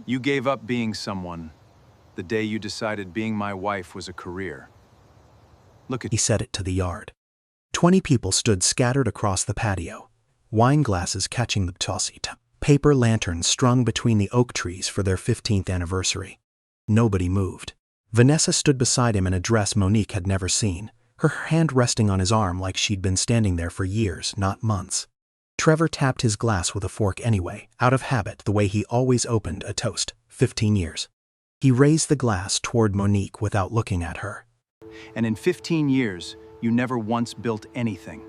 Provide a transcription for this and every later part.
You gave up being someone the day you decided being my wife was a career. Look at He said it to the yard. 20 people stood scattered across the patio, wine glasses catching the tossy paper lanterns strung between the oak trees for their 15th anniversary. Nobody moved. Vanessa stood beside him in a dress Monique had never seen, her hand resting on his arm like she'd been standing there for years, not months. Trevor tapped his glass with a fork anyway, out of habit, the way he always opened a toast. 15 years. He raised the glass toward Monique without looking at her. And in 15 years, you never once built anything.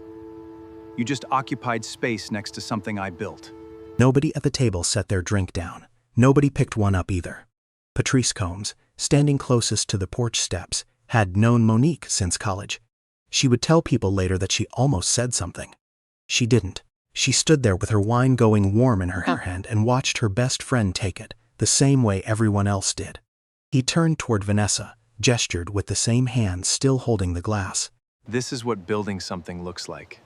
You just occupied space next to something I built. Nobody at the table set their drink down. Nobody picked one up either. Patrice Combs, standing closest to the porch steps, had known Monique since college. She would tell people later that she almost said something. She didn't. She stood there with her wine going warm in her hand and watched her best friend take it, the same way everyone else did. He turned toward Vanessa, gestured with the same hand still holding the glass. This is what building something looks like.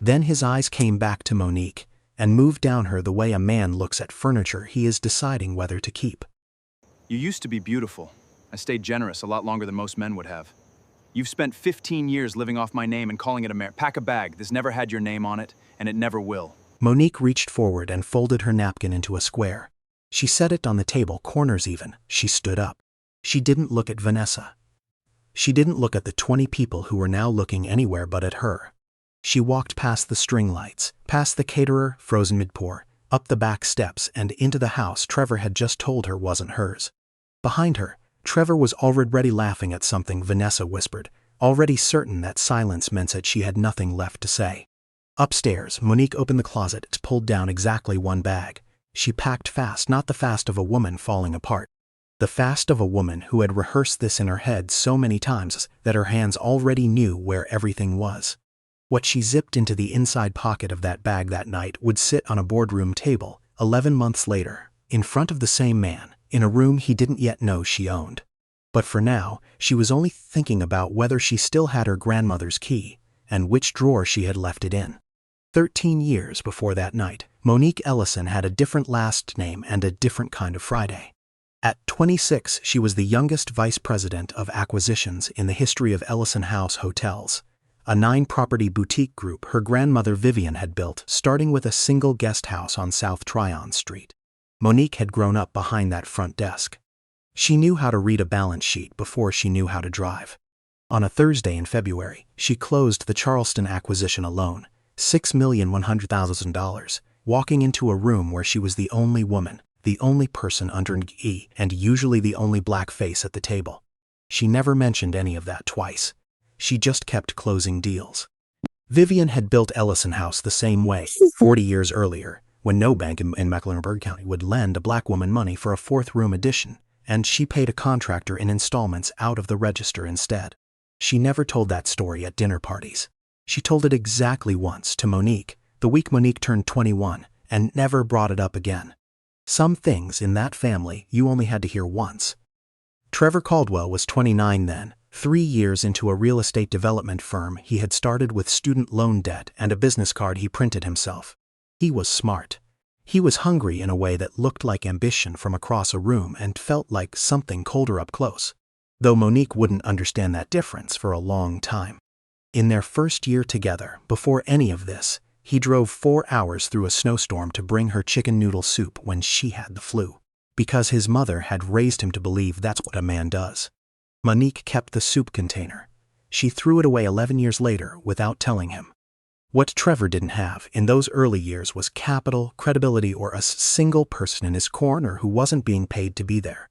Then his eyes came back to Monique and moved down her the way a man looks at furniture he is deciding whether to keep. You used to be beautiful. I stayed generous a lot longer than most men would have. You've spent 15 years living off my name and calling it a pack a bag. This never had your name on it, and it never will. Monique reached forward and folded her napkin into a square. She set it on the table, corners even. She stood up. She didn't look at Vanessa. She didn't look at the 20 people who were now looking anywhere but at her. She walked past the string lights, past the caterer, frozen mid-pour, up the back steps and into the house Trevor had just told her wasn't hers. Behind her, Trevor was already laughing at something Vanessa whispered, already certain that silence meant that she had nothing left to say. Upstairs, Monique opened the closet and pulled down exactly one bag. She packed fast, not the fast of a woman falling apart. The fast of a woman who had rehearsed this in her head so many times that her hands already knew where everything was. What she zipped into the inside pocket of that bag that night would sit on a boardroom table, 11 months later, in front of the same man, in a room he didn't yet know she owned. But for now, she was only thinking about whether she still had her grandmother's key, and which drawer she had left it in. 13 years before that night, Monique Ellison had a different last name and a different kind of Friday. At 26, she was the youngest vice president of acquisitions in the history of Ellison House Hotels, a 9-property boutique group her grandmother Vivian had built, starting with a single guest house on South Tryon Street. Monique had grown up behind that front desk. She knew how to read a balance sheet before she knew how to drive. On a Thursday in February, she closed the Charleston acquisition alone, $6,100,000, walking into a room where she was the only woman, the only person under an E, and usually the only black face at the table. She never mentioned any of that twice. She just kept closing deals. Vivian had built Ellison House the same way, 40 years earlier, when no bank in Mecklenburg County would lend a black woman money for a 4th-room addition, and she paid a contractor in installments out of the register instead. She never told that story at dinner parties. She told it exactly once to Monique, the week Monique turned 21, and never brought it up again. Some things in that family you only had to hear once. Trevor Caldwell was 29 then, 3 years into a real estate development firm he had started with student loan debt and a business card he printed himself. He was smart. He was hungry in a way that looked like ambition from across a room and felt like something colder up close, though Monique wouldn't understand that difference for a long time. In their first year together, before any of this, he drove 4 hours through a snowstorm to bring her chicken noodle soup when she had the flu, because his mother had raised him to believe that's what a man does. Monique kept the soup container. She threw it away 11 years later without telling him. What Trevor didn't have in those early years was capital, credibility, or a single person in his corner who wasn't being paid to be there.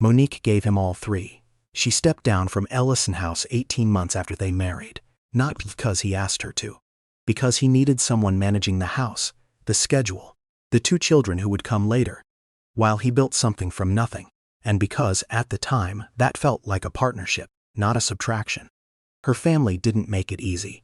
Monique gave him all 3. She stepped down from Ellison House 18 months after they married, not because he asked her to, because he needed someone managing the house, the schedule, the 2 children who would come later, while he built something from nothing, and because, at the time, that felt like a partnership, not a subtraction. Her family didn't make it easy.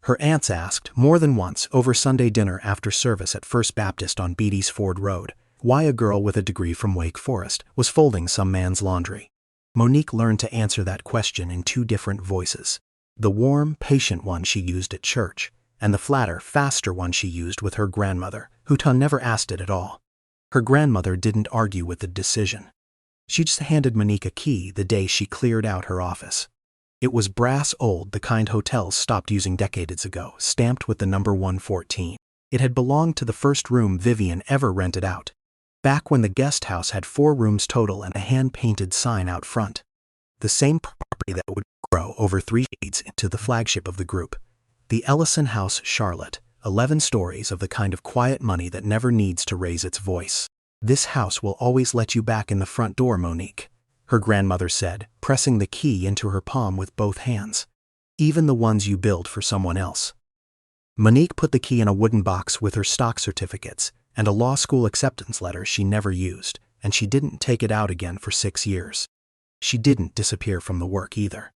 Her aunts asked, more than once, over Sunday dinner after service at First Baptist on Beatty's Ford Road, why a girl with a degree from Wake Forest was folding some man's laundry. Monique learned to answer that question in 2 different voices. The warm, patient one she used at church, and the flatter, faster one she used with her grandmother, who never asked it at all. Her grandmother didn't argue with the decision. She just handed Monique a key the day she cleared out her office. It was brass old, the kind hotels stopped using decades ago, stamped with the number 114. It had belonged to the first room Vivian ever rented out, back when the guest house had 4 rooms total and a hand-painted sign out front. The same property that would grow over 3 shades into the flagship of the group. The Ellison House, Charlotte, 11 stories of the kind of quiet money that never needs to raise its voice. "This house will always let you back in the front door, Monique," her grandmother said, pressing the key into her palm with both hands. "Even the ones you build for someone else." Monique put the key in a wooden box with her stock certificates and a law school acceptance letter she never used, and she didn't take it out again for 6 years. She didn't disappear from the work either.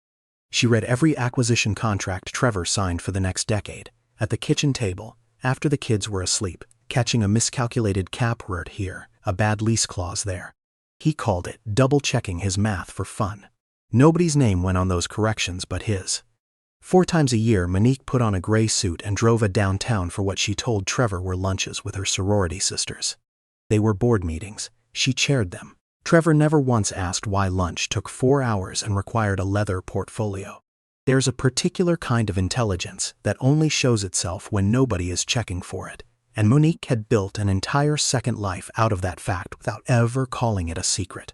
She read every acquisition contract Trevor signed for the next decade, at the kitchen table, after the kids were asleep, catching a miscalculated cap word here, a bad lease clause there. He called it double-checking his math for fun. Nobody's name went on those corrections but his. 4 times a year, Monique put on a gray suit and drove downtown for what she told Trevor were lunches with her sorority sisters. They were board meetings. She chaired them. Trevor never once asked why lunch took 4 hours and required a leather portfolio. There's a particular kind of intelligence that only shows itself when nobody is checking for it, and Monique had built an entire second life out of that fact without ever calling it a secret.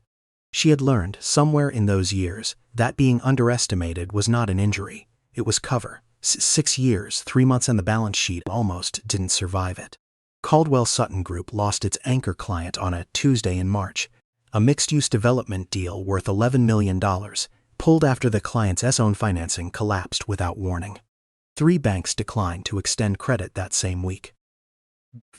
She had learned, somewhere in those years, that being underestimated was not an injury, it was cover. 6 years, 3 months on the balance sheet almost didn't survive it. Caldwell Sutton Group lost its anchor client on a Tuesday in March, a mixed-use development deal worth $11 million, pulled after the client's own financing collapsed without warning. 3 banks declined to extend credit that same week.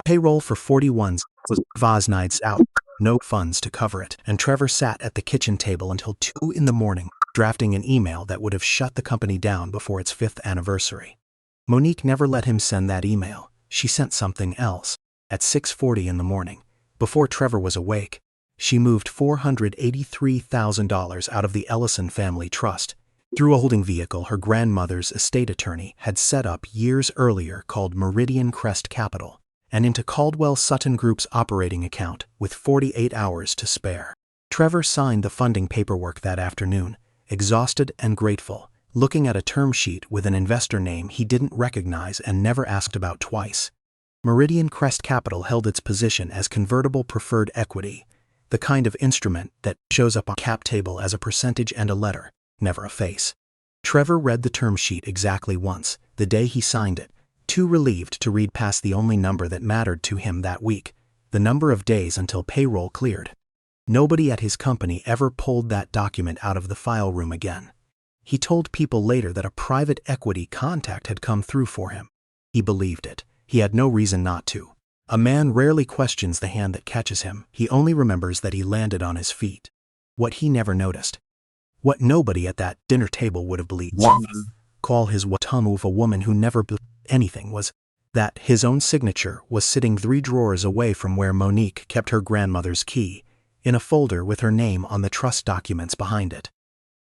Payroll for 41's was nights out, no funds to cover it, and Trevor sat at the kitchen table until 2 in the morning, drafting an email that would have shut the company down before its 5th anniversary. Monique never let him send that email. She sent something else. At 6:40 in the morning, before Trevor was awake, she moved $483,000 out of the Ellison family trust through a holding vehicle her grandmother's estate attorney had set up years earlier called Meridian Crest Capital, and into Caldwell Sutton Group's operating account with 48 hours to spare. Trevor signed the funding paperwork that afternoon, exhausted and grateful, looking at a term sheet with an investor name he didn't recognize and never asked about twice. Meridian Crest Capital held its position as convertible preferred equity, the kind of instrument that shows up on a cap table as a percentage and a letter, never a face. Trevor read the term sheet exactly once, the day he signed it, too relieved to read past the only number that mattered to him that week, the number of days until payroll cleared. Nobody at his company ever pulled that document out of the file room again. He told people later that a private equity contact had come through for him. He believed it. He had no reason not to. A man rarely questions the hand that catches him. He only remembers that he landed on his feet. What he never noticed, what nobody at that dinner table would have believed, call his watum of a woman who never believed anything, was that his own signature was sitting 3 drawers away from where Monique kept her grandmother's key, in a folder with her name on the trust documents behind it.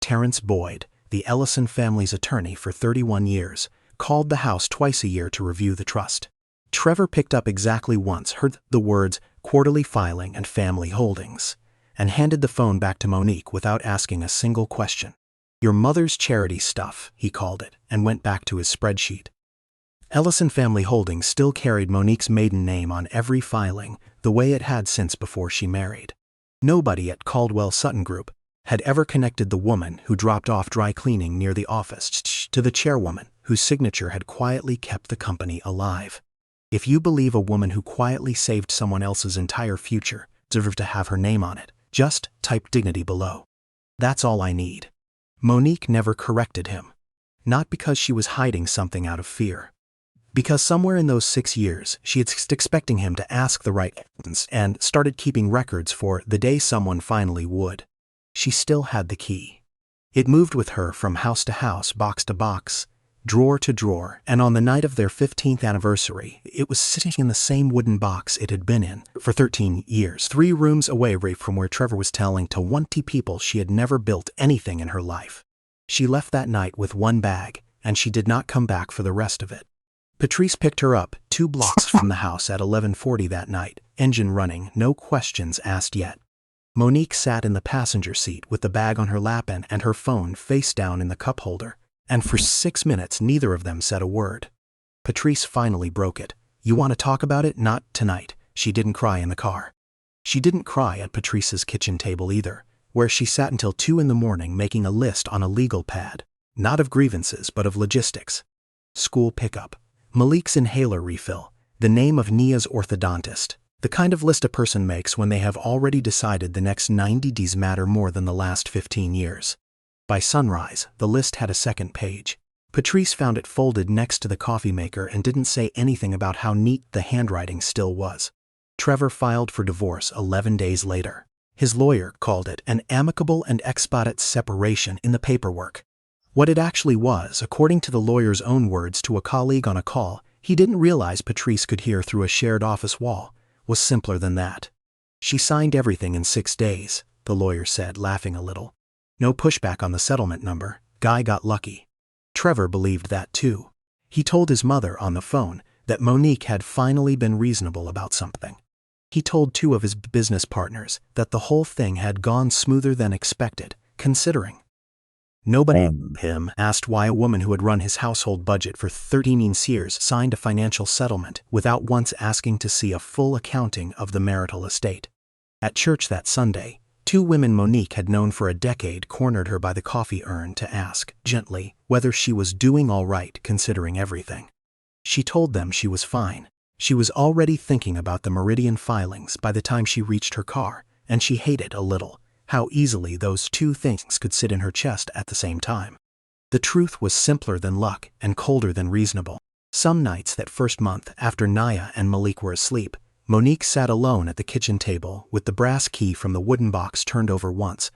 Terrence Boyd, the Ellison family's attorney for 31 years, called the house twice a year to review the trust. Trevor picked up exactly once, heard the words quarterly filing and family holdings, and handed the phone back to Monique without asking a single question. "Your mother's charity stuff," he called it, and went back to his spreadsheet. Ellison Family Holdings still carried Monique's maiden name on every filing, the way it had since before she married. Nobody at Caldwell Sutton Group had ever connected the woman who dropped off dry cleaning near the office to the chairwoman whose signature had quietly kept the company alive. If you believe a woman who quietly saved someone else's entire future deserved to have her name on it, just type dignity below. That's all I need. Monique never corrected him. Not because she was hiding something out of fear. Because somewhere in those 6 years, she had expecting him to ask the right questions and started keeping records for the day someone finally would. She still had the key. It moved with her from house to house, box to box, drawer to drawer, and on the night of their 15th anniversary, it was sitting in the same wooden box it had been in for 13 years, 3 rooms away from where Trevor was telling 20 people she had never built anything in her life. She left that night with 1 bag, and she did not come back for the rest of it. Patrice picked her up 2 blocks from the house at 11:40 that night, engine running, no questions asked yet. Monique sat in the passenger seat with the bag on her lap and her phone face down in the cup holder, and for 6 minutes neither of them said a word. Patrice finally broke it. "You want to talk about it? Not tonight." She didn't cry in the car. She didn't cry at Patrice's kitchen table either, where she sat until 2 in the morning making a list on a legal pad, not of grievances but of logistics. School pickup, Malik's inhaler refill, the name of Nia's orthodontist, the kind of list a person makes when they have already decided the next 90 days matter more than the last 15 years. By sunrise, the list had a second page. Patrice found it folded next to the coffee maker and didn't say anything about how neat the handwriting still was. Trevor filed for divorce 11 days later. His lawyer called it an amicable and expedite separation in the paperwork. What it actually was, according to the lawyer's own words to a colleague on a call he didn't realize Patrice could hear through a shared office wall, was simpler than that. "She signed everything in 6 days, the lawyer said, laughing a little. "No pushback on the settlement number. Guy got lucky." Trevor believed that too. He told his mother on the phone that Monique had finally been reasonable about something. He told 2 of his business partners that the whole thing had gone smoother than expected, considering. Nobody him asked why a woman who had run his household budget for 13 years signed a financial settlement without once asking to see a full accounting of the marital estate. At church that Sunday, 2 women Monique had known for a decade cornered her by the coffee urn to ask, gently, whether she was doing all right considering everything. She told them she was fine. She was already thinking about the Meridian filings by the time she reached her car, and she hated a little how easily those 2 things could sit in her chest at the same time. The truth was simpler than luck and colder than reasonable. Some nights that first month after Nia and Malik were asleep, Monique sat alone at the kitchen table with the brass key from the wooden box turned over once,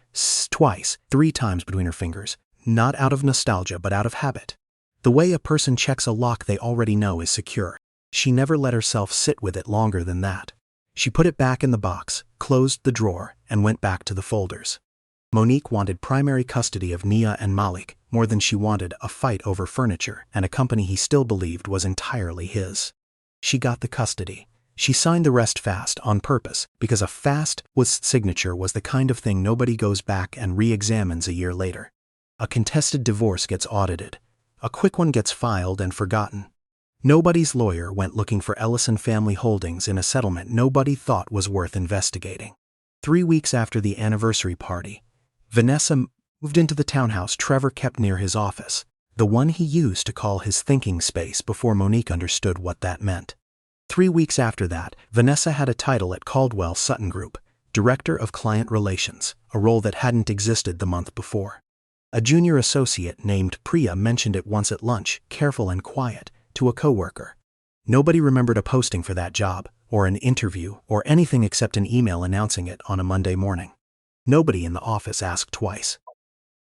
twice, 3 times between her fingers, not out of nostalgia but out of habit. The way a person checks a lock they already know is secure. She never let herself sit with it longer than that. She put it back in the box, closed the drawer, and went back to the folders. Monique wanted primary custody of Nia and Malik more than she wanted a fight over furniture and a company he still believed was entirely his. She got the custody. She signed the rest fast on purpose because a fast signature was the kind of thing nobody goes back and re-examines a year later. A contested divorce gets audited. A quick one gets filed and forgotten. Nobody's lawyer went looking for Ellison family holdings in a settlement nobody thought was worth investigating. 3 weeks after the anniversary party, Vanessa moved into the townhouse Trevor kept near his office, the one he used to call his thinking space before Monique understood what that meant. 3 weeks after that, Vanessa had a title at Caldwell Sutton Group, Director of Client Relations, a role that hadn't existed the month before. A junior associate named Priya mentioned it once at lunch, careful and quiet, to a coworker. Nobody remembered a posting for that job, or an interview, or anything except an email announcing it on a Monday morning. Nobody in the office asked twice.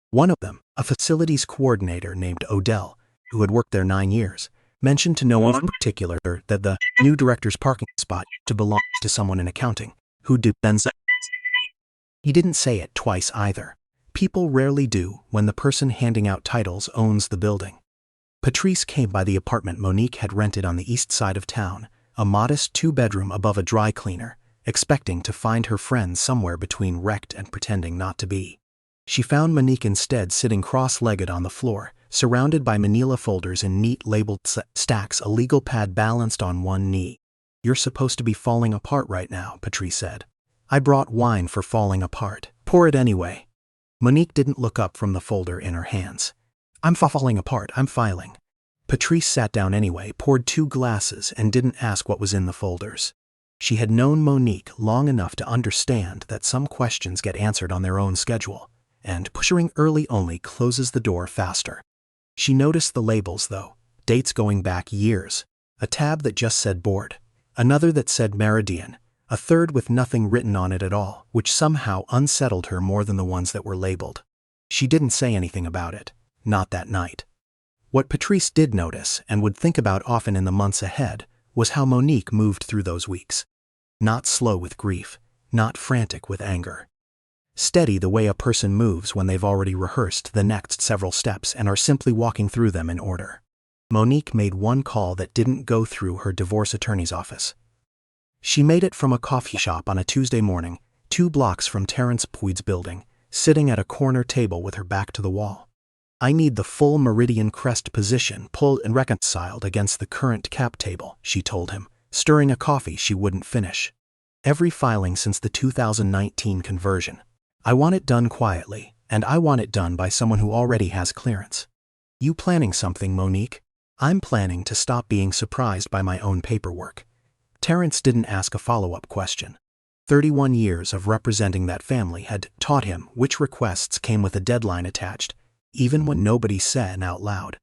One of them, a facilities coordinator named Odell, who had worked there 9 years, mentioned to no one in particular that the new director's parking spot to belong to someone in accounting, who did then say. He didn't say it twice either. People rarely do when the person handing out titles owns the building. Patrice came by the apartment Monique had rented on the east side of town, a modest 2-bedroom above a dry cleaner, expecting to find her friend somewhere between wrecked and pretending not to be. She found Monique instead sitting cross-legged on the floor, surrounded by manila folders in neat labeled stacks, a legal pad balanced on one knee. "You're supposed to be falling apart right now," Patrice said. "I brought wine for falling apart. Pour it anyway." Monique didn't look up from the folder in her hands. "I'm falling apart, I'm filing." Patrice sat down anyway, poured 2 glasses, and didn't ask what was in the folders. She had known Monique long enough to understand that some questions get answered on their own schedule, and pushing early only closes the door faster. She noticed the labels, though, dates going back years. A tab that just said board, another that said Meridian, a third with nothing written on it at all, which somehow unsettled her more than the ones that were labeled. She didn't say anything about it. Not that night. What Patrice did notice, and would think about often in the months ahead, was how Monique moved through those weeks. Not slow with grief, not frantic with anger. Steady the way a person moves when they've already rehearsed the next several steps and are simply walking through them in order. Monique made one call that didn't go through her divorce attorney's office. She made it from a coffee shop on a Tuesday morning, 2 blocks from Terrence Puig's building, sitting at a corner table with her back to the wall. "I need the full meridian crest position pulled and reconciled against the current cap table," she told him, stirring a coffee she wouldn't finish. "Every filing since the 2019 conversion. I want it done quietly, and I want it done by someone who already has clearance." "You planning something, Monique?" "I'm planning to stop being surprised by my own paperwork." Terrence didn't ask a follow-up question. 31 years of representing that family had taught him which requests came with a deadline attached, even when nobody said out loud.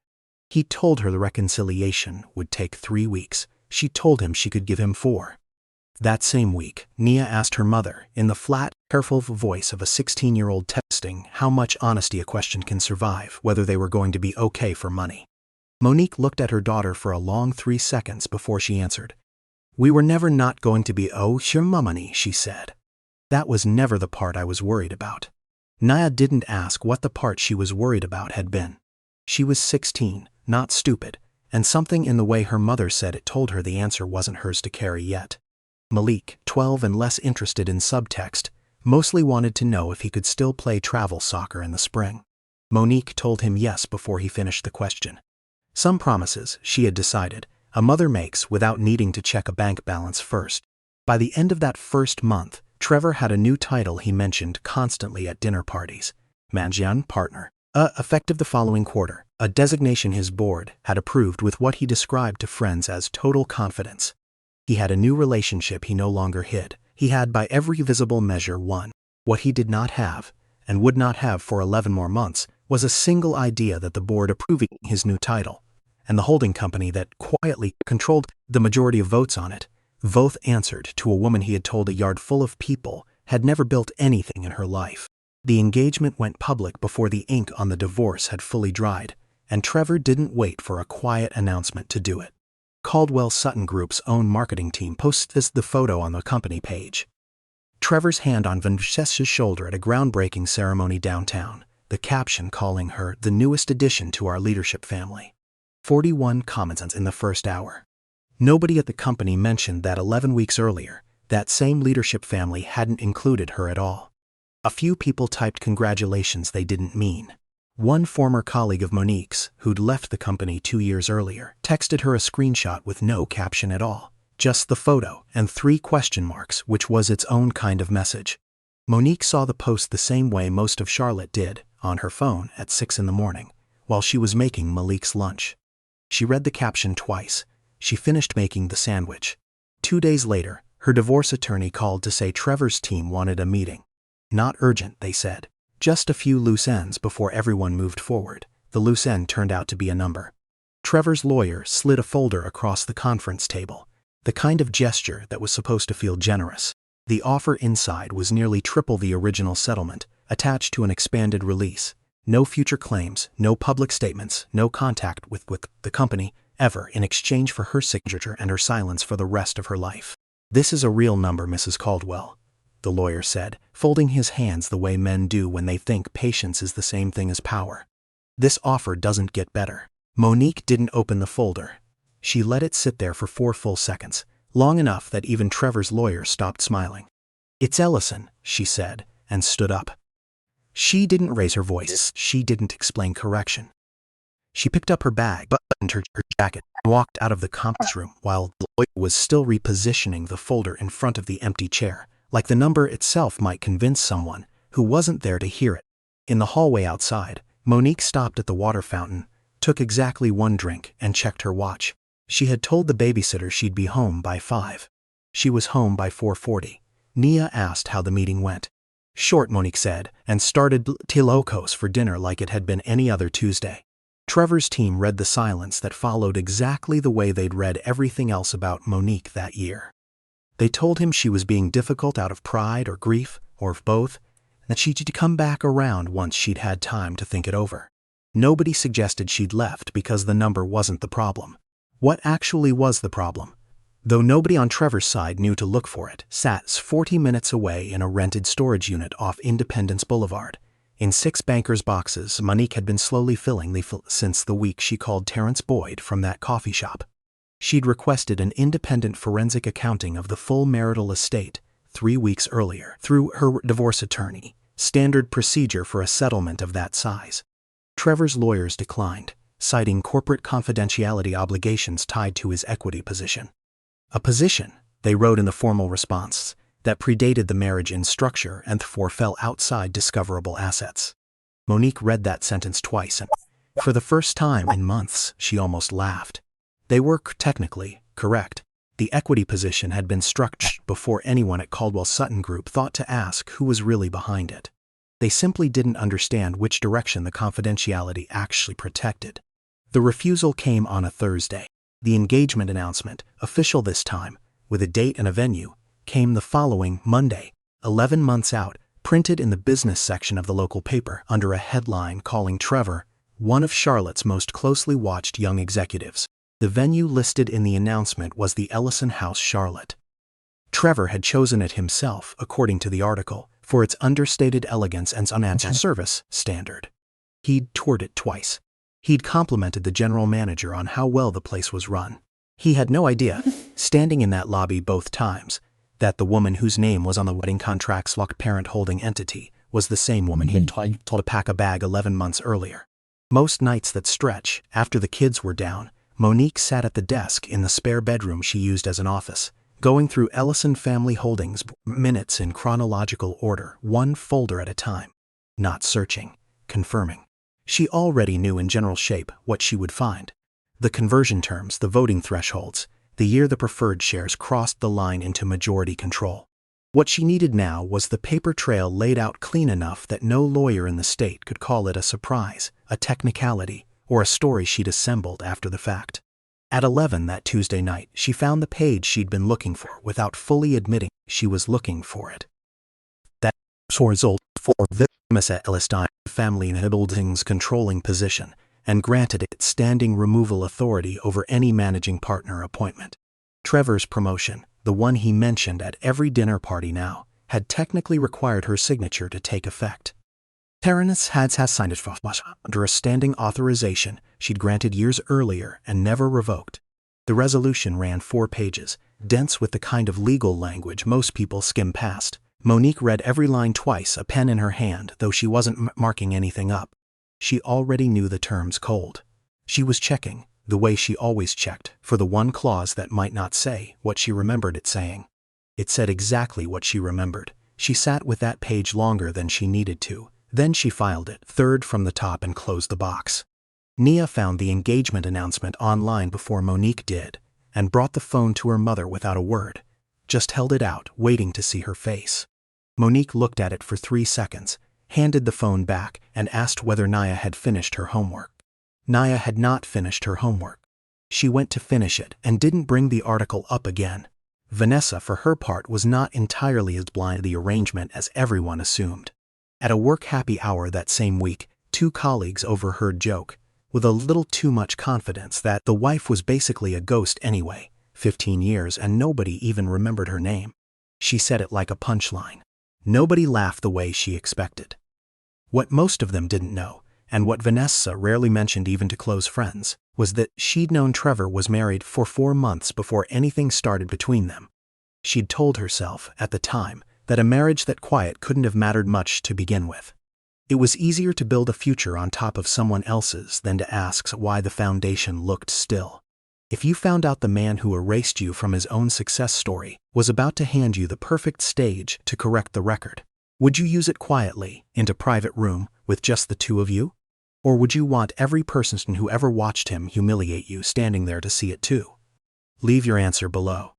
He told her the reconciliation would take 3 weeks. She told him she could give him 4. That same week, Nia asked her mother, in the flat, careful voice of a 16-year-old testing how much honesty a question can survive, whether they were going to be okay for money. Monique looked at her daughter for a long 3 seconds before she answered. "We were never not going to be sure money," she said. "That was never the part I was worried about." Nia didn't ask what the part she was worried about had been. She was 16, not stupid, and something in the way her mother said it told her the answer wasn't hers to carry yet. Malik, 12 and less interested in subtext, mostly wanted to know if he could still play travel soccer in the spring. Monique told him yes before he finished the question. Some promises, she had decided, a mother makes without needing to check a bank balance first. By the end of that first month, Trevor had a new title he mentioned constantly at dinner parties. Mangian partner. Effective the following quarter, a designation his board had approved with what he described to friends as total confidence. He had a new relationship he no longer hid. He had by every visible measure won. What he did not have, and would not have for 11 more months, was a single idea that the board approving his new title, and the holding company that quietly controlled the majority of votes on it, both answered to a woman he had told a yard full of people had never built anything in her life. The engagement went public before the ink on the divorce had fully dried, and Trevor didn't wait for a quiet announcement to do it. Caldwell Sutton Group's own marketing team posted the photo on the company page. Trevor's hand on Mistress's shoulder at a groundbreaking ceremony downtown, the caption calling her the newest addition to our leadership family. 41 comments in the first hour. Nobody at the company mentioned that 11 weeks earlier, that same leadership family hadn't included her at all. A few people typed congratulations they didn't mean. One former colleague of Monique's, who'd left the company 2 years earlier, texted her a screenshot with no caption at all, just the photo and 3 question marks, which was its own kind of message. Monique saw the post the same way most of Charlotte did, on her phone at 6 in the morning, while she was making Malik's lunch. She read the caption twice. She finished making the sandwich. 2 days later, her divorce attorney called to say Trevor's team wanted a meeting. Not urgent, they said. Just a few loose ends before everyone moved forward. The loose end turned out to be a number. Trevor's lawyer slid a folder across the conference table, the kind of gesture that was supposed to feel generous. The offer inside was nearly triple the original settlement, attached to an expanded release. No future claims, no public statements, no contact with the company, ever, in exchange for her signature and her silence for the rest of her life. "This is a real number, Mrs. Caldwell," the lawyer said, folding his hands the way men do when they think patience is the same thing as power. "This offer doesn't get better." Monique didn't open the folder. She let it sit there for 4 full seconds, long enough that even Trevor's lawyer stopped smiling. "It's Ellison," she said, and stood up. She didn't raise her voice. She didn't explain correction. She picked up her bag, buttoned her jacket, and walked out of the conference room while the lawyer was still repositioning the folder in front of the empty chair, like the number itself might convince someone who wasn't there to hear it. In the hallway outside, Monique stopped at the water fountain, took exactly 1 drink, and checked her watch. She had told the babysitter she'd be home by 5. She was home by 4:40. Nia asked how the meeting went. "Short," Monique said, and started tilocos for dinner like it had been any other Tuesday. Trevor's team read the silence that followed exactly the way they'd read everything else about Monique that year. They told him she was being difficult out of pride or grief, or both, and that she'd come back around once she'd had time to think it over. Nobody suggested she'd left because the number wasn't the problem. What actually was the problem? Though nobody on Trevor's side knew to look for it, sat 40 minutes away in a rented storage unit off Independence Boulevard, In 6 bankers' boxes Monique had been slowly filling since the week she called Terrence Boyd from that coffee shop. She'd requested an independent forensic accounting of the full marital estate 3 weeks earlier through her divorce attorney, standard procedure for a settlement of that size. Trevor's lawyers declined, citing corporate confidentiality obligations tied to his equity position. A position, they wrote in the formal response, that predated the marriage in structure and therefore fell outside discoverable assets. Monique read that sentence twice and, for the first time in months, she almost laughed. They were technically correct. The equity position had been struck before anyone at Caldwell Sutton Group thought to ask who was really behind it. They simply didn't understand which direction the confidentiality actually protected. The refusal came on a Thursday. The engagement announcement, official this time, with a date and a venue, came the following Monday, 11 months out, printed in the business section of the local paper under a headline calling Trevor one of Charlotte's most closely watched young executives. The venue listed in the announcement was the Ellison House, Charlotte. Trevor had chosen it himself, according to the article, for its understated elegance and unanswered service standard. He'd toured it twice. He'd complimented the general manager on how well the place was run. He had no idea, standing in that lobby both times, that the woman whose name was on the wedding contract's locked parent holding entity was the same woman he'd told to pack a bag 11 months earlier. Most nights that stretch, after the kids were down, Monique sat at the desk in the spare bedroom she used as an office, going through Ellison Family Holdings minutes in chronological order, one folder at a time. Not searching, confirming. She already knew in general shape what she would find. The conversion terms, the voting thresholds, the year the preferred shares crossed the line into majority control. What she needed now was the paper trail laid out clean enough that no lawyer in the state could call it a surprise, a technicality, or a story she'd assembled after the fact. At 11 that Tuesday night, she found the page she'd been looking for without fully admitting she was looking for it. That result for the Ellison family in Holdings' controlling position and granted it standing removal authority over any managing partner appointment. Trevor's promotion, the one he mentioned at every dinner party now, had technically required her signature to take effect. Terrence had signed it under a standing authorization she'd granted years earlier and never revoked. The resolution ran 4 pages, dense with the kind of legal language most people skim past. Monique read every line twice, a pen in her hand, though she wasn't marking anything up. She already knew the terms cold. She was checking, the way she always checked, for the one clause that might not say what she remembered it saying. It said exactly what she remembered. She sat with that page longer than she needed to. Then she filed it, third from the top, and closed the box. Nia found the engagement announcement online before Monique did, and brought the phone to her mother without a word, just held it out, waiting to see her face. Monique looked at it for 3 seconds, handed the phone back, and asked whether Nia had finished her homework. Nia had not finished her homework. She went to finish it and didn't bring the article up again. Vanessa, for her part, was not entirely as blind to the arrangement as everyone assumed. At a work happy hour that same week, 2 colleagues overheard joke, with a little too much confidence, that the wife was basically a ghost anyway, 15 years, and nobody even remembered her name. She said it like a punchline. Nobody laughed the way she expected. What most of them didn't know, and what Vanessa rarely mentioned even to close friends, was that she'd known Trevor was married for 4 months before anything started between them. She'd told herself, at the time, that a marriage that quiet couldn't have mattered much to begin with. It was easier to build a future on top of someone else's than to ask why the foundation looked still. If you found out the man who erased you from his own success story was about to hand you the perfect stage to correct the record, would you use it quietly, into private room, with just the 2 of you? Or would you want every person who ever watched him humiliate you standing there to see it too? Leave your answer below.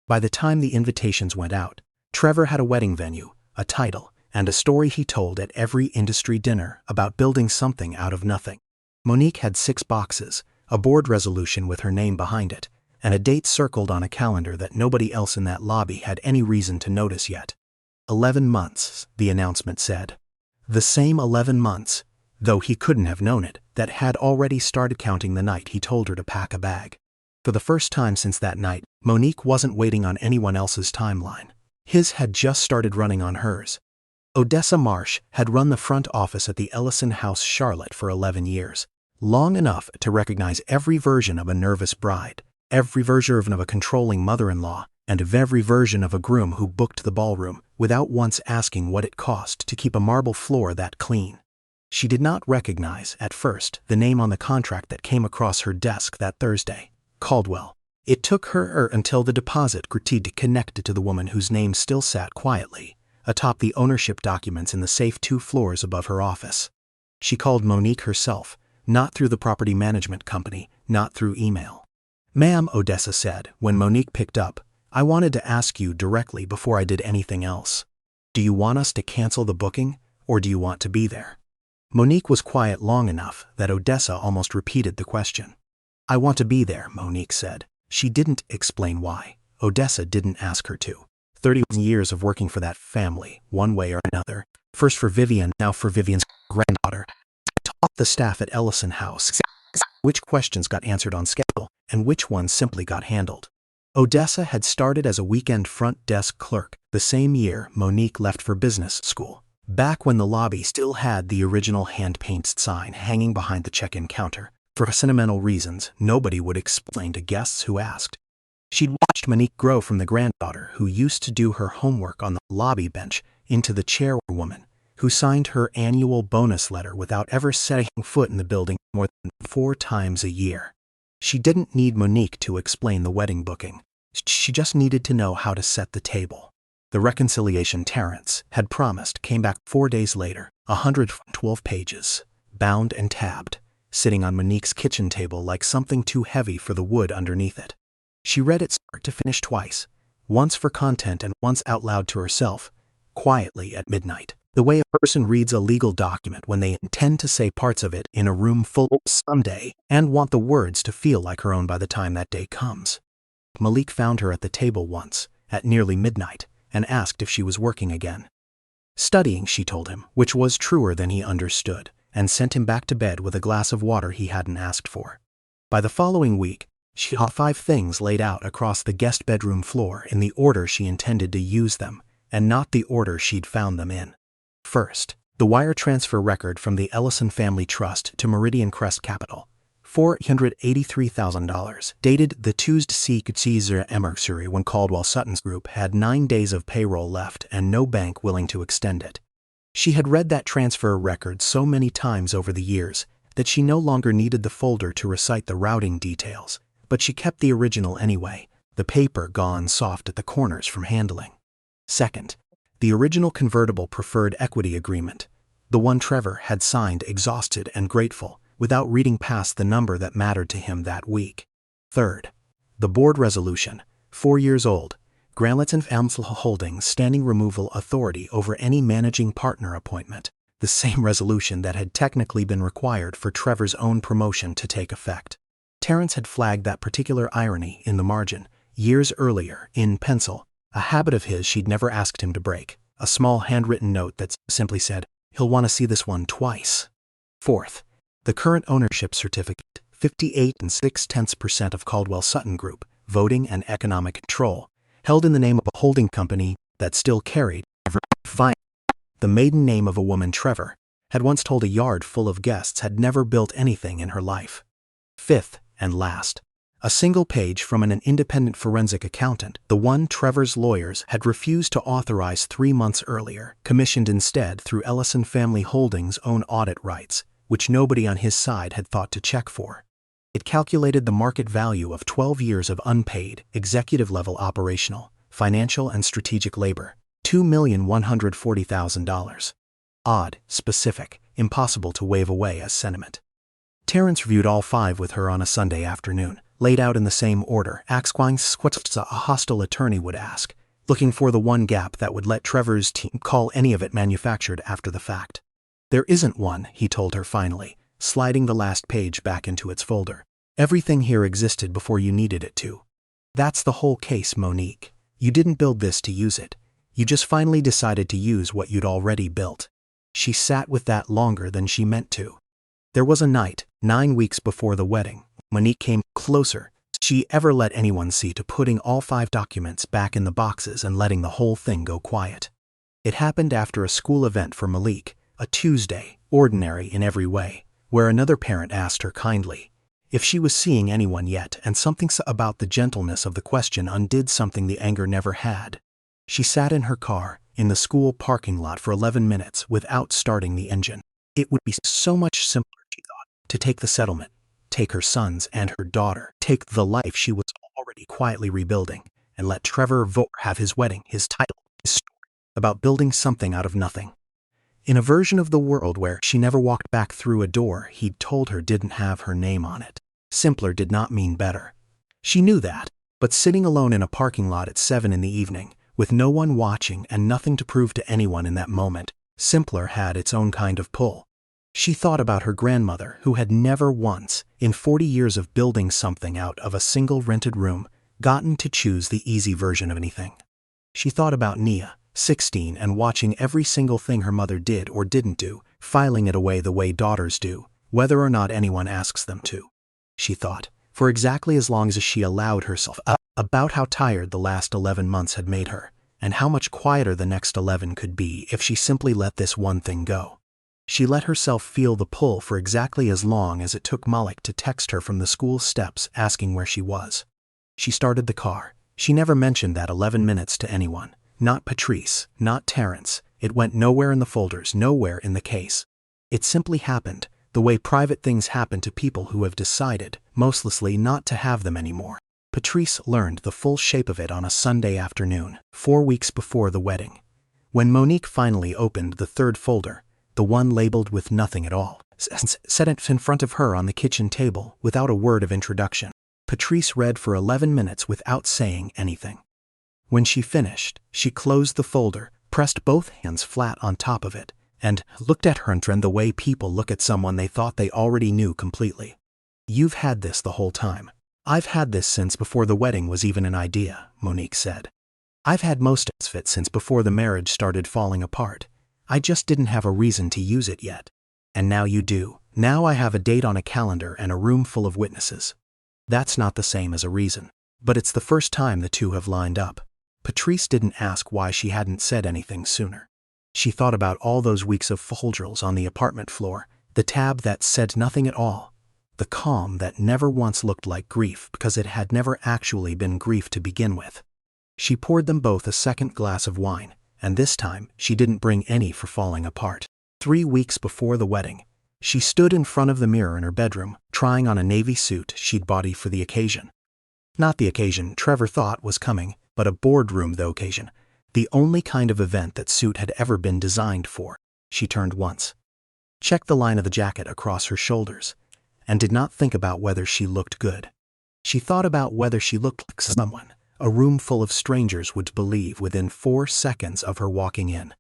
By the time the invitations went out, Trevor had a wedding venue, a title, and a story he told at every industry dinner about building something out of nothing. Monique had 6 boxes, a board resolution with her name behind it, and a date circled on a calendar that nobody else in that lobby had any reason to notice yet. 11 months, the announcement said. The same 11 months, though he couldn't have known it, that had already started counting the night he told her to pack a bag. For the first time since that night, Monique wasn't waiting on anyone else's timeline. His had just started running on hers. Odessa Marsh had run the front office at the Ellison House, Charlotte for 11 years, long enough to recognize every version of a nervous bride, every version of a controlling mother-in-law, and of every version of a groom who booked the ballroom without once asking what it cost to keep a marble floor that clean. She did not recognize, at first, the name on the contract that came across her desk that Thursday, Caldwell. It took her until the deposit greeted connected to the woman whose name still sat quietly atop the ownership documents in the safe 2 floors above her office. She called Monique herself, not through the property management company, not through email. "Ma'am," Odessa said, when Monique picked up, "I wanted to ask you directly before I did anything else. Do you want us to cancel the booking, or do you want to be there?" Monique was quiet long enough that Odessa almost repeated the question. "I want to be there," Monique said. She didn't explain why. Odessa didn't ask her to. 30 years of working for that family, one way or another, first for Vivian, now for Vivian's granddaughter, taught the staff at Ellison House which questions got answered on schedule and which ones simply got handled. Odessa had started as a weekend front desk clerk the same year Monique left for business school, back when the lobby still had the original hand-painted sign hanging behind the check-in counter. For sentimental reasons, nobody would explain to guests who asked. She'd watched Monique grow from the granddaughter who used to do her homework on the lobby bench into the chairwoman who signed her annual bonus letter without ever setting foot in the building more than 4 times a year. She didn't need Monique to explain the wedding booking. She just needed to know how to set the table. The reconciliation Terrence had promised came back 4 days later, 112 pages, bound and tabbed, sitting on Monique's kitchen table like something too heavy for the wood underneath it. She read it start to finish twice, once for content and once out loud to herself, quietly at midnight, the way a person reads a legal document when they intend to say parts of it in a room full someday and want the words to feel like her own by the time that day comes. Malik found her at the table once, at nearly midnight, and asked if she was working again. Studying, she told him, which was truer than he understood, and sent him back to bed with a glass of water he hadn't asked for. By the following week, she had 5 things laid out across the guest bedroom floor in the order she intended to use them, and not the order she'd found them in. First, the wire transfer record from the Ellison Family Trust to Meridian Crest Capital, $483,000, dated the Tuesday Caesar Emersory when Caldwell Sutton's group had 9 days of payroll left and no bank willing to extend it. She had read that transfer record so many times over the years that she no longer needed the folder to recite the routing details, but she kept the original anyway, the paper gone soft at the corners from handling. Second, the original convertible preferred equity agreement, the one Trevor had signed exhausted and grateful, without reading past the number that mattered to him that week. Third, the board resolution, 4 years old, Granlets and Amsel Holdings standing removal authority over any managing partner appointment, the same resolution that had technically been required for Trevor's own promotion to take effect. Terrence had flagged that particular irony in the margin, years earlier, in pencil, a habit of his she'd never asked him to break, a small handwritten note that simply said, "He'll want to see this one twice." Fourth, the current ownership certificate, 58 6/10% of Caldwell Sutton Group, voting and economic control, held in the name of a holding company that still carried the maiden name of a woman Trevor had once told a yard full of guests had never built anything in her life. Fifth and last, a single page from an independent forensic accountant, the one Trevor's lawyers had refused to authorize 3 months earlier, commissioned instead through Ellison Family Holdings' own audit rights, which nobody on his side had thought to check for. It calculated the market value of 12 years of unpaid, executive-level operational, financial and strategic labor, $2,140,000. Odd, specific, impossible to wave away as sentiment. Terrence reviewed all 5 with her on a Sunday afternoon, laid out in the same order, asking what a hostile attorney would ask, looking for the one gap that would let Trevor's team call any of it manufactured after the fact. "There isn't one," he told her finally, sliding the last page back into its folder. "Everything here existed before you needed it to. That's the whole case, Monique. You didn't build this to use it. You just finally decided to use what you'd already built." She sat with that longer than she meant to. There was a night, 9 weeks before the wedding, Monique came closer than she ever let anyone see to putting all 5 documents back in the boxes and letting the whole thing go quiet. It happened after a school event for Malik, a Tuesday, ordinary in every way, where another parent asked her kindly if she was seeing anyone yet, and something about the gentleness of the question undid something the anger never had. She sat in her car, in the school parking lot for 11 minutes without starting the engine. It would be so much simpler, she thought, to take the settlement, take her sons and her daughter, take the life she was already quietly rebuilding, and let Trevor Vore have his wedding, his title, his story, about building something out of nothing. In a version of the world where she never walked back through a door he'd told her didn't have her name on it. Simpler did not mean better. She knew that, but sitting alone in a parking lot at 7 in the evening, with no one watching and nothing to prove to anyone in that moment, simpler had its own kind of pull. She thought about her grandmother, who had never once, in 40 years of building something out of a single rented room, gotten to choose the easy version of anything. She thought about Nia, 16, and watching every single thing her mother did or didn't do, filing it away the way daughters do, whether or not anyone asks them to. She thought, for exactly as long as she allowed herself about how tired the last 11 months had made her, and how much quieter the next 11 could be if she simply let this one thing go. She let herself feel the pull for exactly as long as it took Malik to text her from the school steps asking where she was. She started the car. She never mentioned that 11 minutes to anyone. Not Patrice, not Terrence. It went nowhere in the folders, nowhere in the case. It simply happened, the way private things happen to people who have decided, mostly, not to have them anymore. Patrice learned the full shape of it on a Sunday afternoon, 4 weeks before the wedding. When Monique finally opened the third folder, the one labeled with nothing at all, set it in front of her on the kitchen table without a word of introduction. Patrice read for 11 minutes without saying anything. When she finished, she closed the folder, pressed both hands flat on top of it, and looked at her and the way people look at someone they thought they already knew completely. "You've had this the whole time." "I've had this since before the wedding was even an idea," Monique said. "I've had most of it since before the marriage started falling apart. I just didn't have a reason to use it yet. And now you do. Now I have a date on a calendar and a room full of witnesses." That's not the same as a reason, but it's the first time the two have lined up. Patrice didn't ask why she hadn't said anything sooner. She thought about all those weeks of folders on the apartment floor, the tab that said nothing at all, the calm that never once looked like grief because it had never actually been grief to begin with. She poured them both a second glass of wine, and this time she didn't bring any for falling apart. 3 weeks before the wedding, she stood in front of the mirror in her bedroom, trying on a navy suit she'd bought for the occasion. Not the occasion Trevor thought was coming, but a boardroom occasion, the only kind of event that suit had ever been designed for. She turned once, checked the line of the jacket across her shoulders, and did not think about whether she looked good. She thought about whether she looked like someone a room full of strangers would believe within 4 seconds of her walking in.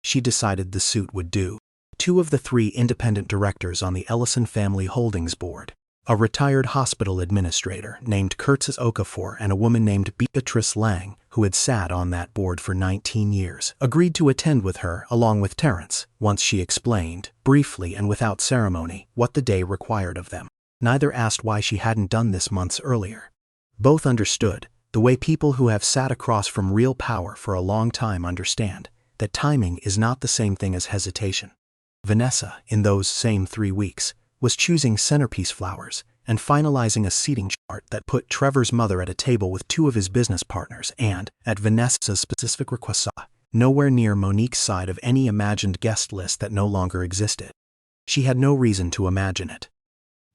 She decided the suit would do. 2 of the 3 independent directors on the Ellison Family Holdings Board, a retired hospital administrator named Curtis Okafor and a woman named Beatrice Lang, who had sat on that board for 19 years, agreed to attend with her along with Terrence, once she explained, briefly and without ceremony, what the day required of them. Neither asked why she hadn't done this months earlier. Both understood, the way people who have sat across from real power for a long time understand, that timing is not the same thing as hesitation. Vanessa, in those same 3 weeks, was choosing centerpiece flowers and finalizing a seating chart that put Trevor's mother at a table with 2 of his business partners and, at Vanessa's specific request, nowhere near Monique's side of any imagined guest list that no longer existed. She had no reason to imagine it.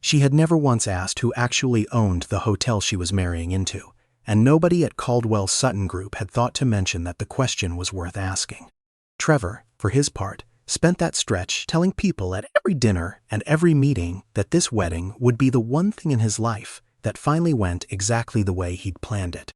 She had never once asked who actually owned the hotel she was marrying into, and nobody at Caldwell Sutton Group had thought to mention that the question was worth asking. Trevor, for his part, spent that stretch telling people at every dinner and every meeting that this wedding would be the one thing in his life that finally went exactly the way he'd planned it.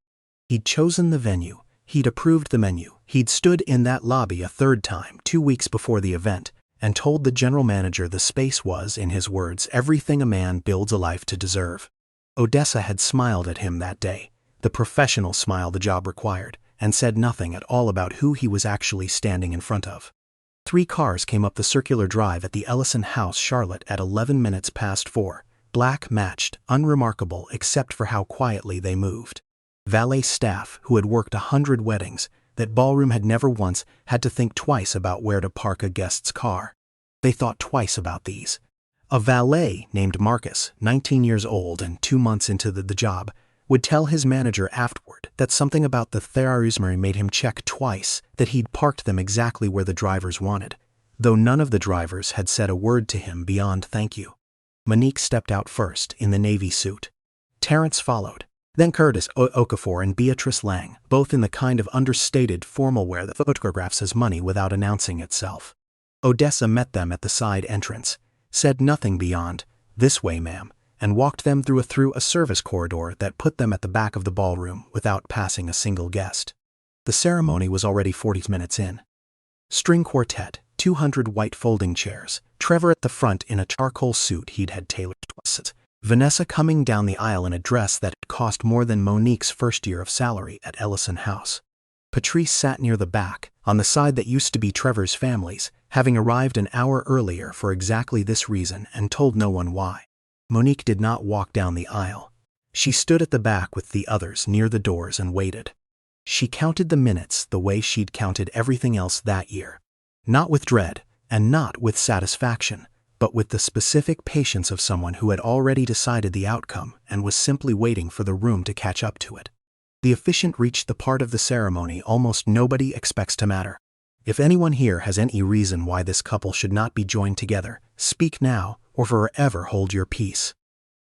He'd chosen the venue, he'd approved the menu, he'd stood in that lobby a 3rd time 2 weeks before the event and told the general manager the space was, in his words, everything a man builds a life to deserve. Odessa had smiled at him that day, the professional smile the job required, and said nothing at all about who he was actually standing in front of. 3 cars came up the circular drive at the Ellison House, Charlotte, at 11 minutes past 4, black matched, unremarkable except for how quietly they moved. Valet staff who had worked 100 weddings, that ballroom had never once had to think twice about where to park a guest's car. They thought twice about these. A valet named Marcus, 19 years old and 2 months into the job, would tell his manager afterward that something about the Therusmary made him check twice that he'd parked them exactly where the drivers wanted, though none of the drivers had said a word to him beyond thank you. Monique stepped out first in the navy suit. Terence followed. Then Curtis Okafor and Beatrice Lang, both in the kind of understated formal wear that photographs as money without announcing itself. Odessa met them at the side entrance, said nothing beyond, "This way, ma'am," and walked them through a service corridor that put them at the back of the ballroom without passing a single guest. The ceremony was already 40 minutes in. String quartet, 200 white folding chairs, Trevor at the front in a charcoal suit he'd had tailored twice. Vanessa coming down the aisle in a dress that had cost more than Monique's first year of salary at Ellison House. Patrice sat near the back, on the side that used to be Trevor's family's, having arrived an hour earlier for exactly this reason and told no one why. Monique did not walk down the aisle. She stood at the back with the others near the doors and waited. She counted the minutes the way she'd counted everything else that year. Not with dread, and not with satisfaction, but with the specific patience of someone who had already decided the outcome and was simply waiting for the room to catch up to it. The officiant reached the part of the ceremony almost nobody expects to matter. If anyone here has any reason why this couple should not be joined together, speak now or forever hold your peace.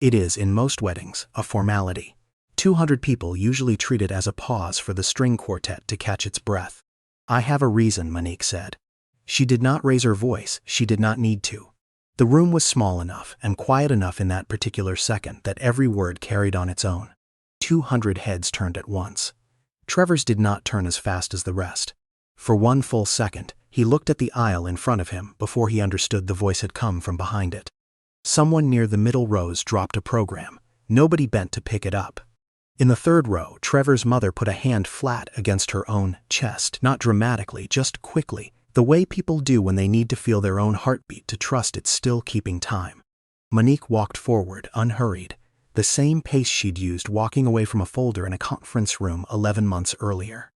It is, in most weddings, a formality. 200 people usually treat it as a pause for the string quartet to catch its breath. "I have a reason," Monique said. She did not raise her voice, she did not need to. The room was small enough and quiet enough in that particular second that every word carried on its own. 200 heads turned at once. Trevor's did not turn as fast as the rest. For one full second, he looked at the aisle in front of him before he understood the voice had come from behind it. Someone near the middle rows dropped a program. Nobody bent to pick it up. In the third row, Trevor's mother put a hand flat against her own chest, not dramatically, just quickly, the way people do when they need to feel their own heartbeat to trust it's still keeping time. Monique walked forward, unhurried, the same pace she'd used walking away from a folder in a conference room 11 months earlier.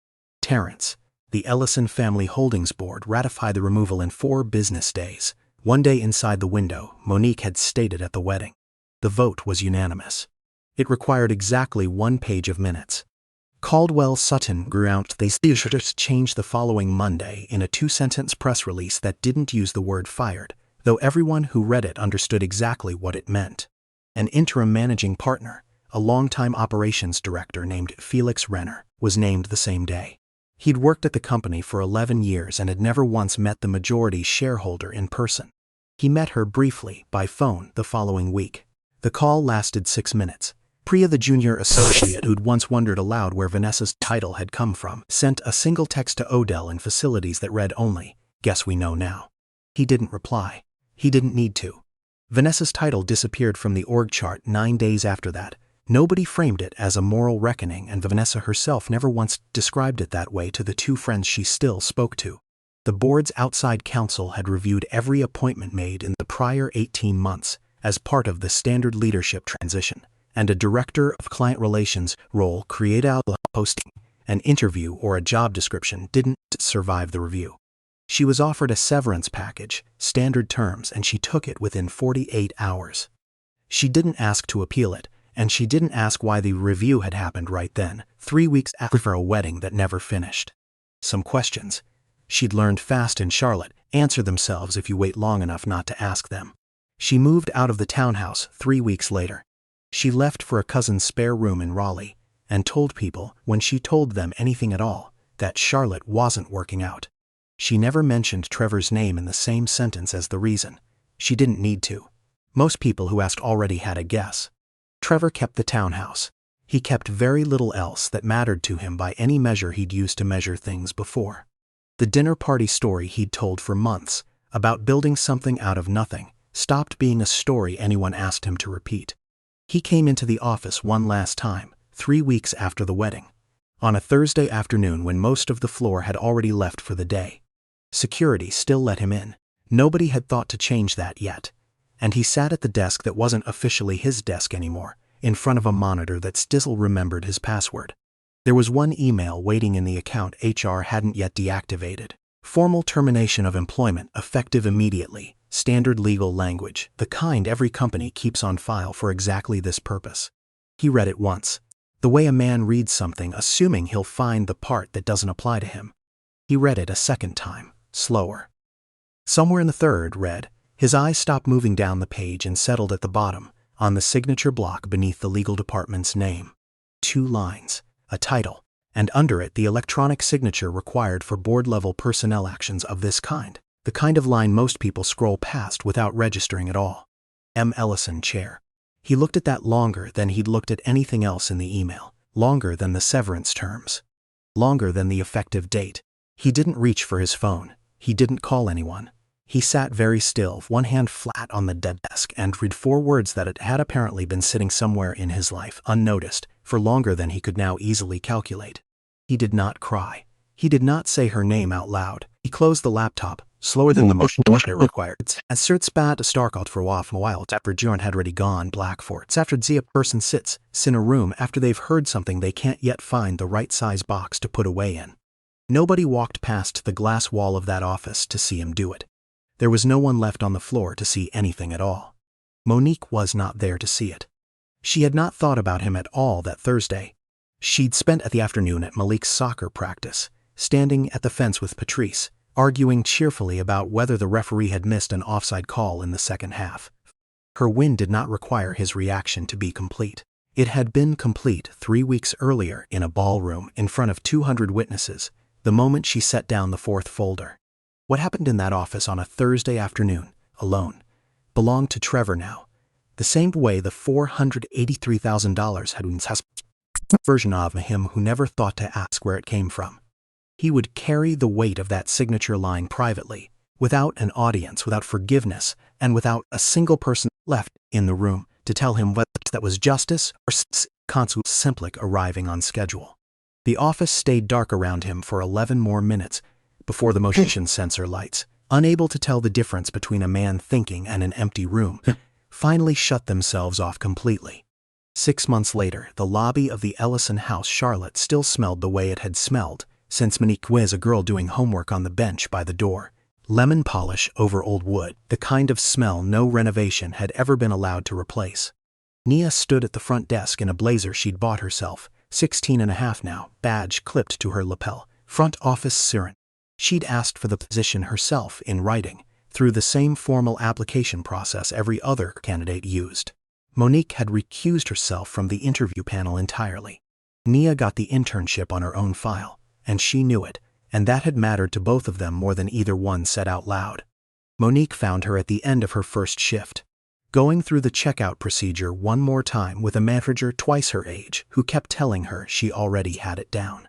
Terence, the Ellison Family Holdings Board, ratified the removal in 4 business days. One day inside the window, Monique had stated at the wedding. The vote was unanimous. It required exactly 1 page of minutes. Caldwell Sutton grew out they changed the following Monday in a 2-sentence press release that didn't use the word fired, though everyone who read it understood exactly what it meant. An interim managing partner, a longtime operations director named Felix Renner, was named the same day. He'd worked at the company for 11 years and had never once met the majority shareholder in person. He met her briefly by phone the following week. The call lasted 6 minutes. Priya, the junior associate who'd once wondered aloud where Vanessa's title had come from, sent a single text to Odell in facilities that read only, "Guess we know now." He didn't reply. He didn't need to. Vanessa's title disappeared from the org chart 9 days after that. Nobody framed it as a moral reckoning, and Vanessa herself never once described it that way to the 2 friends she still spoke to. The board's outside counsel had reviewed every appointment made in the prior 18 months as part of the standard leadership transition, and a director of client relations role created out a posting, an interview, or a job description didn't survive the review. She was offered a severance package, standard terms, and she took it within 48 hours. She didn't ask to appeal it, and she didn't ask why the review had happened right then, 3 weeks after a wedding that never finished. Some questions, she'd learned fast in Charlotte, answer themselves if you wait long enough not to ask them. She moved out of the townhouse 3 weeks later. She left for a cousin's spare room in Raleigh, and told people, when she told them anything at all, that Charlotte wasn't working out. She never mentioned Trevor's name in the same sentence as the reason. She didn't need to. Most people who asked already had a guess. Trevor kept the townhouse. He kept very little else that mattered to him by any measure he'd used to measure things before. The dinner party story he'd told for months, about building something out of nothing, stopped being a story anyone asked him to repeat. He came into the office one last time, 3 weeks after the wedding, on a Thursday afternoon when most of the floor had already left for the day. Security still let him in. Nobody had thought to change that yet. And he sat at the desk that wasn't officially his desk anymore, in front of a monitor that still remembered his password. There was one email waiting in the account HR hadn't yet deactivated. Formal termination of employment, effective immediately. Standard legal language, the kind every company keeps on file for exactly this purpose. He read it once, the way a man reads something assuming he'll find the part that doesn't apply to him. He read it a second time, slower. Somewhere in the third read, his eyes stopped moving down the page and settled at the bottom, on the signature block beneath the legal department's name. 2 lines, a title, and under it the electronic signature required for board-level personnel actions of this kind, the kind of line most people scroll past without registering at all. M. Ellison, Chair. He looked at that longer than he'd looked at anything else in the email, longer than the severance terms, longer than the effective date. He didn't reach for his phone. He didn't call anyone. He sat very still, one hand flat on the desk, and read 4 words that it had apparently been sitting somewhere in his life, unnoticed, for longer than he could now easily calculate. He did not cry. He did not say her name out loud. He closed the laptop, slower than the motion it required. As Spat a starkalt for a while after Jorn had already gone black for it. After a person sits in a room after they've heard something they can't yet find the right size box to put away in. Nobody walked past the glass wall of that office to see him do it. There was no one left on the floor to see anything at all. Monique was not there to see it. She had not thought about him at all that Thursday. She'd spent the afternoon at Malik's soccer practice, standing at the fence with Patrice, arguing cheerfully about whether the referee had missed an offside call in the second half. Her win did not require his reaction to be complete. It had been complete 3 weeks earlier in a ballroom in front of 200 witnesses, the moment she set down the 4th folder. What happened in that office on a Thursday afternoon, alone, belonged to Trevor now, the same way the $483,000 had been his version of him who never thought to ask where it came from. He would carry the weight of that signature line privately, without an audience, without forgiveness, and without a single person left in the room to tell him whether that was justice or Consul Simplic arriving on schedule. The office stayed dark around him for 11 more minutes before the motion sensor lights, unable to tell the difference between a man thinking and an empty room, finally shut themselves off completely. 6 months later, the lobby of the Ellison house Charlotte still smelled the way it had smelled since Monique was a girl doing homework on the bench by the door. Lemon polish over old wood, the kind of smell no renovation had ever been allowed to replace. Nia stood at the front desk in a blazer she'd bought herself, 16 and a half now, badge clipped to her lapel, front office siren. She'd asked for the position herself in writing, through the same formal application process every other candidate used. Monique had recused herself from the interview panel entirely. Nia got the internship on her own file, and she knew it, and that had mattered to both of them more than either one said out loud. Monique found her at the end of her first shift, going through the checkout procedure one more time with a manager twice her age who kept telling her she already had it down.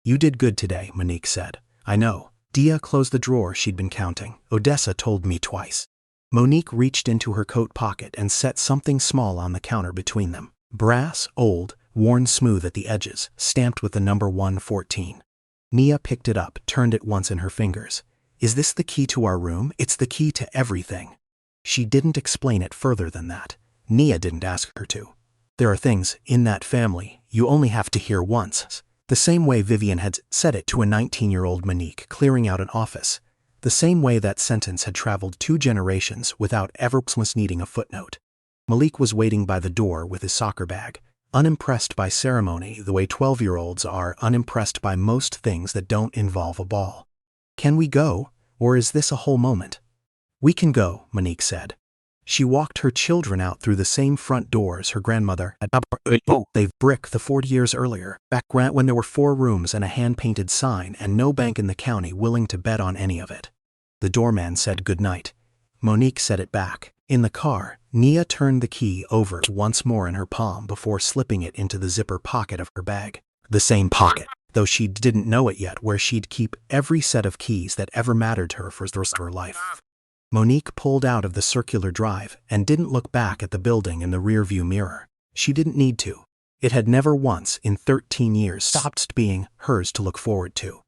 "You did good today," Monique said. "I know." Dia closed the drawer she'd been counting. "Odessa told me twice." Monique reached into her coat pocket and set something small on the counter between them. Brass, old, worn smooth at the edges, stamped with the number 114. Nia picked it up, turned it once in her fingers. "Is this the key to our room? It's the key to everything." She didn't explain it further than that. Nia didn't ask her to. There are things, in that family, you only have to hear once. The same way Vivian had said it to a 19-year-old Monique clearing out an office. The same way that sentence had traveled 2 generations without ever needing a footnote. Malik was waiting by the door with his soccer bag, unimpressed by ceremony the way 12-year-olds are unimpressed by most things that don't involve a ball. "Can we go, or is this a whole moment?" "We can go," Monique said. She walked her children out through the same front doors her grandmother had they've brick the 40 years earlier, back when there were 4 rooms and a hand-painted sign and no bank in the county willing to bet on any of it. The doorman said goodnight. Monique said it back. In the car, Nia turned the key over once more in her palm before slipping it into the zipper pocket of her bag. The same pocket, though she didn't know it yet, where she'd keep every set of keys that ever mattered to her for the rest of her life. Monique pulled out of the circular drive and didn't look back at the building in the rearview mirror. She didn't need to. It had never once in 13 years stopped being hers to look forward to.